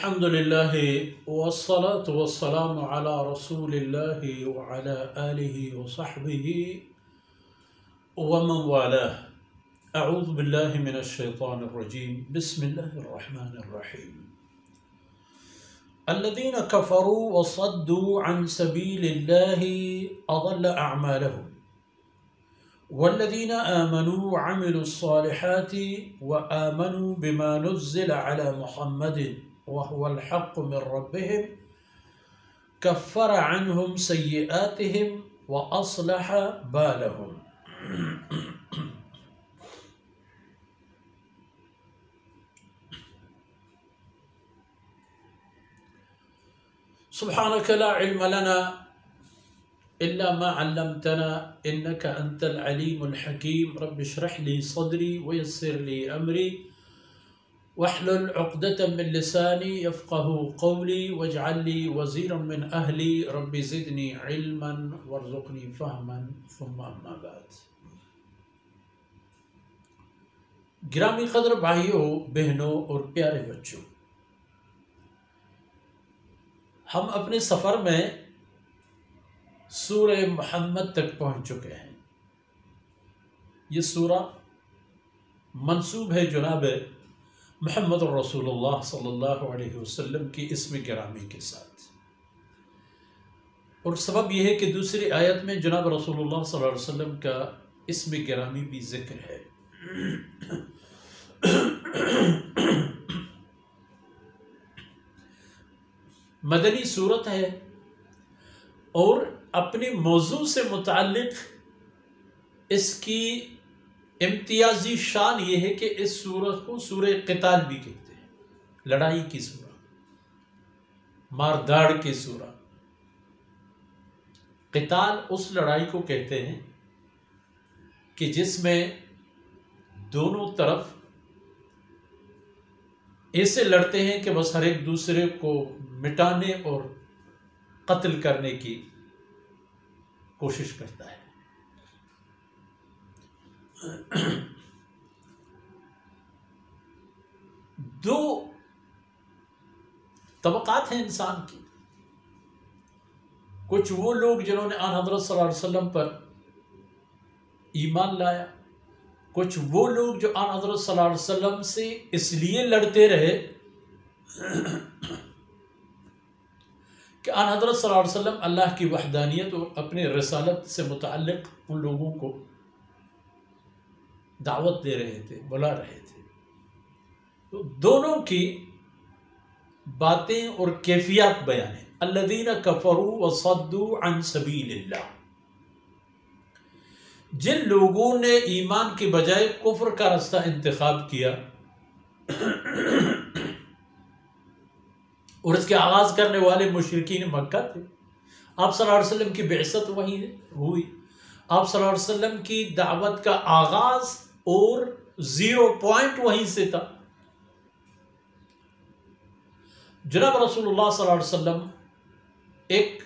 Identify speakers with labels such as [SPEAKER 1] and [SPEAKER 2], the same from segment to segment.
[SPEAKER 1] الحمد لله والصلاة والسلام على رسول الله وعلى آله وصحبه ومن والاه. أعوذ بالله من الشيطان الرجيم. بسم الله الرحمن الرحيم. الذين كفروا وصدوا عن سبيل الله أضل أعمالهم والذين آمنوا وعملوا الصالحات وآمنوا بما نزل على محمد وهو الحق من ربهم كفر عنهم سيئاتهم وأصلح بالهم. سبحانك لا علم لنا إلا ما علمتنا إنك أنت العليم الحكيم. رب اشرح لي صدري ويسر لي أمري واحلل عقدة من لساني يفقه قولي واجعل لي وزيرا من أهلي رب زدني علما وارزقني فهما ثم أما بعد. گرامی قدر بھائیوں، بہنوں اور پیارے بچوں، ہم اپنے سفر میں سورہ محمد تک پہنچ چکے ہیں۔ یہ سورہ منسوب ہے جناب محمد رسول اللہ صلی اللہ علیہ وسلم کی اسم گرامی کے ساتھ، اور سبب یہ ہے کہ دوسری آیت میں جناب رسول اللہ صلی اللہ علیہ وسلم کا اسم گرامی بھی ذکر ہے۔ مدنی صورت ہے اور اپنے موضوع سے متعلق اس کی امتیازی شان یہ ہے کہ اس سورت کو سورہ قتال بھی کہتے ہیں، لڑائی کی سورہ، مارداڑ کی سورہ۔ قتال اس لڑائی کو کہتے ہیں کہ جس میں دونوں طرف ایسے لڑتے ہیں کہ بس ہر ایک دوسرے کو مٹانے اور قتل کرنے کی کوشش کرتا ہے۔ دو طبقات ہیں انسان کی، کچھ وہ لوگ جنہوں نے آن حضرت صلی اللہ علیہ وسلم پر ایمان لایا، کچھ وہ لوگ جو آن حضرت صلی اللہ علیہ وسلم سے اس لیے لڑتے رہے کہ آن حضرت صلی اللہ علیہ وسلم اللہ کی وحدانیت اور اپنے رسالت سے متعلق ان لوگوں کو دعوت دے رہے تھے، بلا رہے تھے۔ تو دونوں کی باتیں اور کیفیات بیان ہیں۔ الذین کفروا وصدوا عن سبیل اللہ، جن لوگوں نے ایمان کے بجائے کفر کا راستہ انتخاب کیا اور اس کے آغاز کرنے والے مشرکین مکہ تھے۔ آپ صلی اللہ علیہ وسلم کی بعثت وہیں ہوئی، آپ صلی اللہ علیہ وسلم کی دعوت کا آغاز اور 0 پوائنٹ وہیں سے تھا۔ جناب رسول اللہ صلی اللہ علیہ وسلم ایک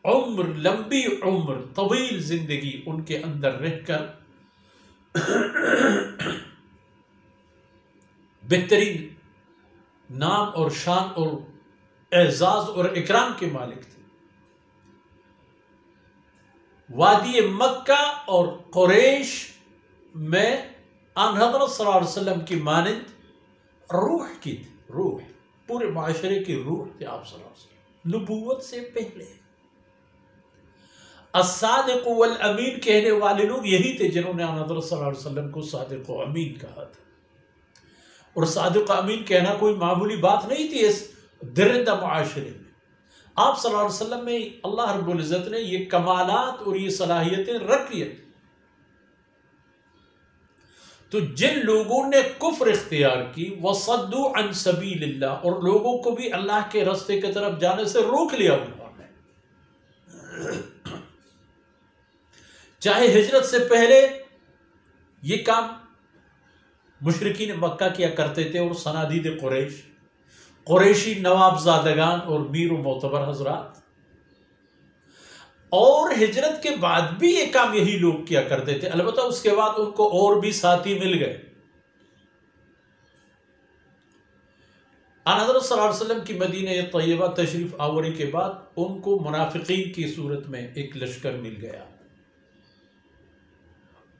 [SPEAKER 1] عمر، لمبی عمر، طویل زندگی ان کے اندر رہ کر بہترین نام اور شان اور اعزاز اور اکرام کے مالک تھے۔ وادی مکہ اور قریش میں آن حضرت صلی اللہ علیہ وسلم کی مانند روح کی تھی، روح، پورے معاشرے کی روح تھے آپ صلی اللہ علیہ وسلم، نبوت سے پہلے۔ الصادق والامین کہنے والے لوگ یہی تھے جنہوں نے آن حضرت صلی اللہ علیہ وسلم کو صادق و امین کہا تھا، اور صادق و امین کہنا کوئی معمولی بات نہیں تھی اس درندہ معاشرے میں۔ آپ صلی اللہ علیہ وسلم میں اللہ رب العزت نے یہ کمالات اور یہ صلاحیتیں رکھی ہیں۔ تو جن لوگوں نے کفر اختیار کی، وصدوا عن سبیل اللہ، اور لوگوں کو بھی اللہ کے راستے کی طرف جانے سے روک لیا انہوں نے، چاہے ہجرت سے پہلے یہ کام مشرکین مکہ کیا کرتے تھے اور صنادید قریش، قریشی نواب زادگان اور میر و معتبر حضرات، اور ہجرت کے بعد بھی یہ کام یہی لوگ کیا کرتے تھے۔ البتہ اس کے بعد ان کو اور بھی ساتھی مل گئے، آن حضرت صلی اللہ علیہ وسلم کی مدینہ طیبہ تشریف آوری کے بعد ان کو منافقین کی صورت میں ایک لشکر مل گیا،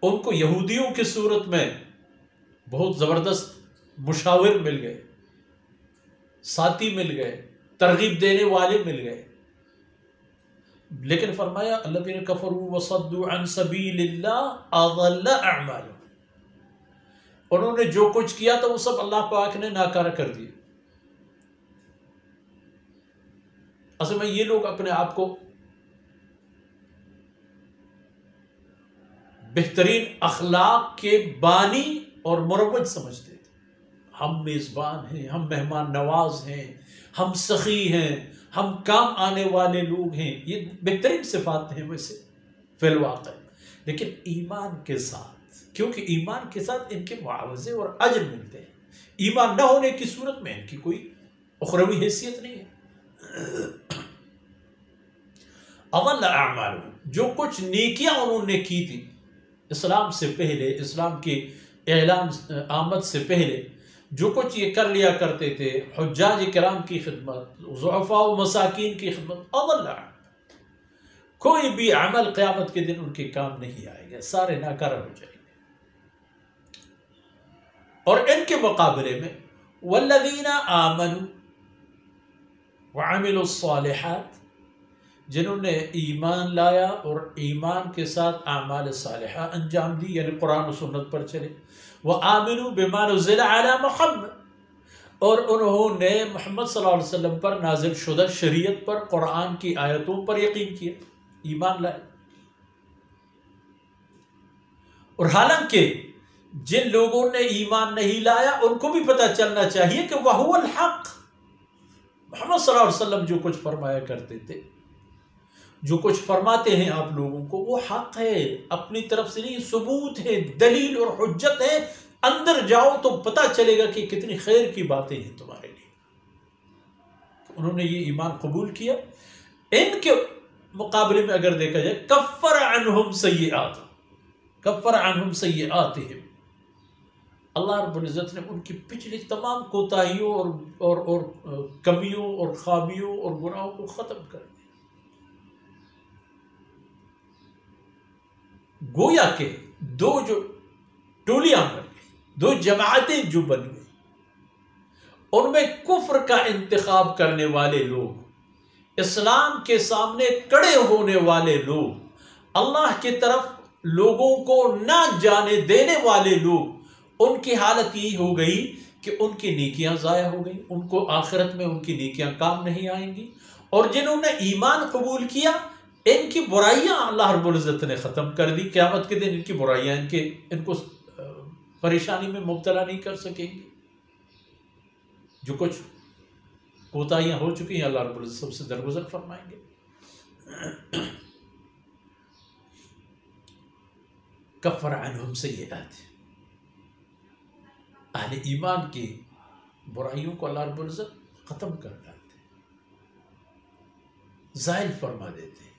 [SPEAKER 1] ان کو یہودیوں کی صورت میں بہت زبردست مشاور مل گئے، ساتھی مل گئے، ترغیب دینے والے مل گئے، لیکن فرمایا الذین کفروا وصدوا عن سبیل اللہ اضل اعمالهم، انہوں نے جو کچھ کیا تھا وہ سب اللہ پاک نے ناکارہ کر دیا۔ اصل میں یہ لوگ اپنے آپ کو بہترین اخلاق کے بانی اور مروج سمجھتے تھے، ہم میزبان ہیں، ہم مہمان نواز ہیں، ہم سخی ہیں، ہم کام آنے والے لوگ ہیں، یہ بہترین صفات ہیں ویسے فی الواقع، لیکن ایمان کے ساتھ، کیونکہ ایمان کے ساتھ ان کے معاوضے اور اجر ملتے ہیں، ایمان نہ ہونے کی صورت میں ان کی کوئی اخروی حیثیت نہیں ہے۔ اضل اعمالهم، جو کچھ نیکیاں انہوں نے کی تھی اسلام سے پہلے، اسلام کے اعلان آمد سے پہلے، جو کچھ یہ کر لیا کرتے تھے، حجاج کرام کی خدمت، ضعفاء و مساکین کی خدمت، اضل کوئی بھی عمل قیامت کے دن ان کے کام نہیں آئے گا، سارے ناکارہ ہو جائیں گے۔ اور ان کے مقابلے میں والذین آمنوا وعملوا الصالحات، جنہوں نے ایمان لایا اور ایمان کے ساتھ اعمال صالحہ انجام دی، یعنی قرآن و سنت پر چلے، وآمنوا بما نزل علی محمد، اور انہوں نے محمد صلی اللہ علیہ وسلم پر نازل شدہ شریعت پر، قرآن کی آیتوں پر یقین کیا، ایمان لائے۔ اور حالانکہ جن لوگوں نے ایمان نہیں لایا ان کو بھی پتہ چلنا چاہیے کہ وَهُوَ الْحَقِّ، محمد صلی اللہ علیہ وسلم جو کچھ فرمایا کرتے تھے، جو کچھ فرماتے ہیں آپ لوگوں کو، وہ حق ہے، اپنی طرف سے نہیں، ثبوت ہے، دلیل اور حجت ہے، اندر جاؤ تو پتہ چلے گا کہ کتنی خیر کی باتیں ہیں تمہارے لیے۔ انہوں نے یہ ایمان قبول کیا۔ ان کے مقابلے میں اگر دیکھا جائے کفر عنہم سیئات، کفر عنہم سیئاتہم، اللہ رب العزت نے ان کی پچھلی تمام کوتاہیوں اور کمیوں اور خابیوں اور گناہوں کو ختم کر دیا۔ گویا کہ دو جو ٹولیاں بن گئی، دو جماعتیں جو بن گئی، ان میں کفر کا انتخاب کرنے والے لوگ، اسلام کے سامنے کڑے ہونے والے لوگ، اللہ کی طرف لوگوں کو نہ جانے دینے والے لوگ، ان کی حالت یہی ہو گئی کہ ان کی نیکیاں ضائع ہو گئی، ان کو آخرت میں ان کی نیکیاں کام نہیں آئیں گی۔ اور جنہوں نے ایمان قبول کیا، ان کی برائیاں اللہ رب العزت نے ختم کر دی، قیامت کے دن ان کی برائیاں ان کو پریشانی میں مبتلا نہیں کر سکیں گی۔ جو کچھ کوتاہیاں ہو چکی ہیں اللہ رب العزت سب سے درگزر فرمائیں گے۔ کفر عنہم سیئات، اہل ایمان کی برائیوں کو اللہ رب العزت ختم کر ڈالتے ہیں، زائل فرما دیتے ہیں،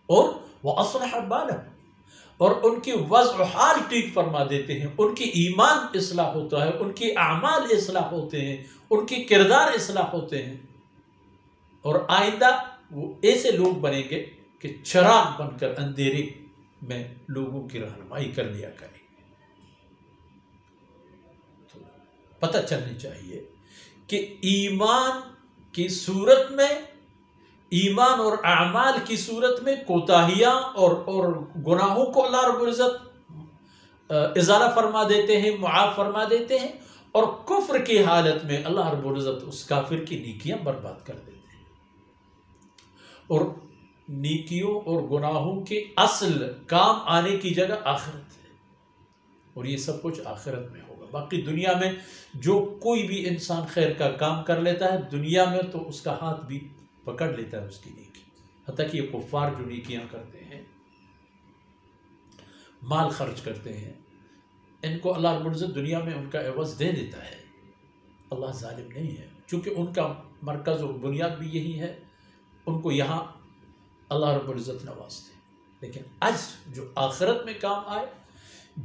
[SPEAKER 1] اور وَأَصْلَحَ بَالَهُمْ، اور ان کی وضع حال ٹھیک فرما دیتے ہیں، ان کی ایمان اصلاح ہوتا ہے، ان کی اعمال اصلاح ہوتے ہیں، ان کی کردار اصلاح ہوتے ہیں، اور آئندہ وہ ایسے لوگ بنیں گے کہ چراغ بن کر اندھیرے میں لوگوں کی رہنمائی کر لیا کریں گے۔ تو پتہ چلنی چاہیے کہ ایمان کی صورت میں، ایمان اور اعمال کی صورت میں کوتاہیاں اور گناہوں کو اللہ رب العزت ازالہ فرما دیتے ہیں، معاف فرما دیتے ہیں، اور کفر کی حالت میں اللہ رب العزت اس کافر کی نیکیاں برباد کر دیتے ہیں۔ اور نیکیوں اور گناہوں کے اصل کام آنے کی جگہ آخرت ہے، اور یہ سب کچھ آخرت میں ہوگا۔ باقی دنیا میں جو کوئی بھی انسان خیر کا کام کر لیتا ہے، دنیا میں تو اس کا ہاتھ بھی پکڑ لیتا ہے اس کی نیکی، حتیٰ کہ یہ کفار جو نیکیاں کرتے ہیں، مال خرچ کرتے ہیں، ان کو اللہ رب العزت دنیا میں ان کا عوض دے دیتا ہے۔ اللہ ظالم نہیں ہے، چونکہ ان کا مرکز اور بنیاد بھی یہی ہے، ان کو یہاں اللہ رب العزت نواز دے، لیکن آج جو آخرت میں کام آئے،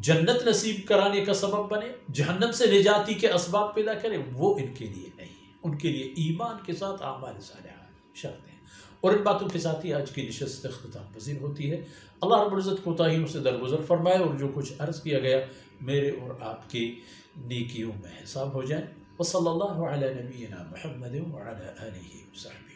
[SPEAKER 1] جنت نصیب کرانے کا سبب بنے، جہنم سے نجاتی کے اسباب پیدا کرے، وہ ان کے لیے نہیں ہے۔ ان کے لیے ایمان کے ساتھ اعمال صالحہ شرط ہیں۔ اور ان باتوں کے ساتھ ہی آج کی نشست اختتام پذیر ہوتی ہے۔ اللہ رب العزت کوتاہیوں سے درگزر فرمائے، اور جو کچھ عرض کیا گیا میرے اور آپ کی نیکیوں میں حساب ہو جائیں۔ وصلی اللہ علی نبینا محمد وعلی آلہ وصحبہ۔